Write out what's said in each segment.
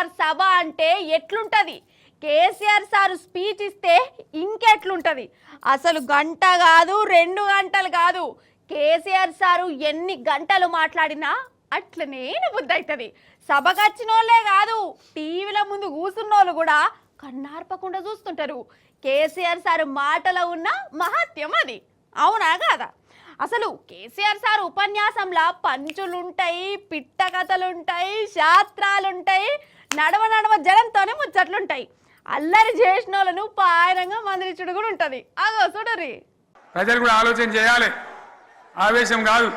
కేసీఆర్ సభ అంటే ఎట్లుంటది? KCR sir speech ఇస్తే ఇంకెట్లుంటది? అసలు గంట కాదు 2 గంటలు కాదు, కేసీఆర్ సారు ఎన్ని గంటలు మాట్లాడినా అట్లనే బుద్ధి అవుతుంది. సభకు వచ్చినోళ్లే కాదు, టీవీల ముందు కూర్చున్నోళ్ళు కూడా కన్నార్పకుండా చూస్తుంటారు. కేసీఆర్ సార్ మాటలో ఉన్న మహత్యం అది, అవునా కాదా? అసలు కేసీఆర్ సార్ ఉపన్యాసంలో పంచులుంటాయి, పిట్ట కథలుంటాయి, శాస్త్రాలుంటాయి, నడవ నడవ జనంతోనే ముచ్చట్లుంటాయి. అల్లరి చేసిన వాళ్ళను పాయనంగా మందిరించుడు కూడా ఉంటుంది. అగో చూడరి. ప్రజలు కూడా ఆలోచన చేయాలి, ఆవేశం కాదు.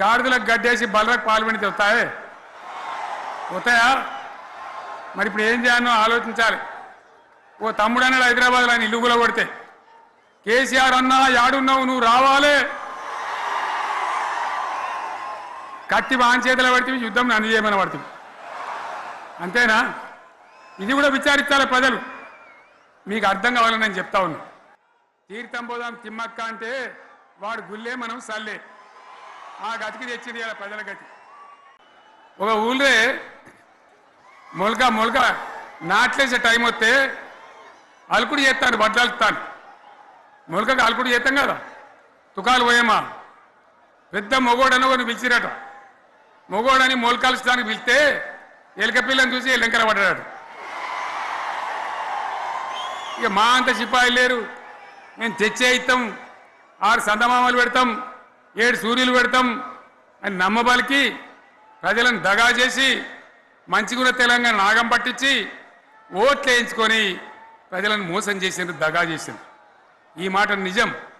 గాడిదలకు గడ్డేసి బలరకు పాల్పడితే వస్తాయా? మరి ఇప్పుడు ఏం చేయాలో ఆలోచించాలి. ఓ తమ్ముడు అన్నాడు హైదరాబాద్లో, ఆయన ఇల్లు కూడా కొడితే, కేసీఆర్ అన్నా యాడున్నావు, నువ్వు రావాలి, కత్తి వాన్ చేతిలో పడితే యుద్ధం నన్ను చేయమని పడుతుంది. అంతేనా? ఇది కూడా విచారించాలి ప్రజలు. మీకు అర్థం కావాలని నేను చెప్తా ఉన్నా. తీర్థం పోదాం తిమ్మక్క అంటే వాడు గుల్లే, మనం సల్లే. ఆ గతికి తెచ్చింది ఇలా ప్రజల గతి. ఒక ఊళ్ళే మొలక నాట్లేసే టైం వస్తే అలుకుడు చేస్తాను, వడ్డాలుతాను. మొలకకు అలుకుడు చేస్తాం కదా, తుకాలు పోయేమా. పెద్ద మొగోడని కొన్ని పిలిచిరట. మొగోడని మొలకాల్చడానికి పిలిస్తే ఎలక పిల్లని చూసి ఎల్లంకర పడ్డాడు. ఇక మా అంత సిపాయిలు లేరు, మేము తెచ్చే ఇస్తాం, 6 సందమామలు పెడతాం, 7 సూర్యులు పెడతాం అని నమ్మబలికి ప్రజలను దగా చేసి మంచిగున్న తెలంగాణ నాగం పట్టించి ఓట్లు వేయించుకొని ప్రజలను మోసం చేసిండ్రు, దగా చేసిండ్రు. ఈ మాట నిజం.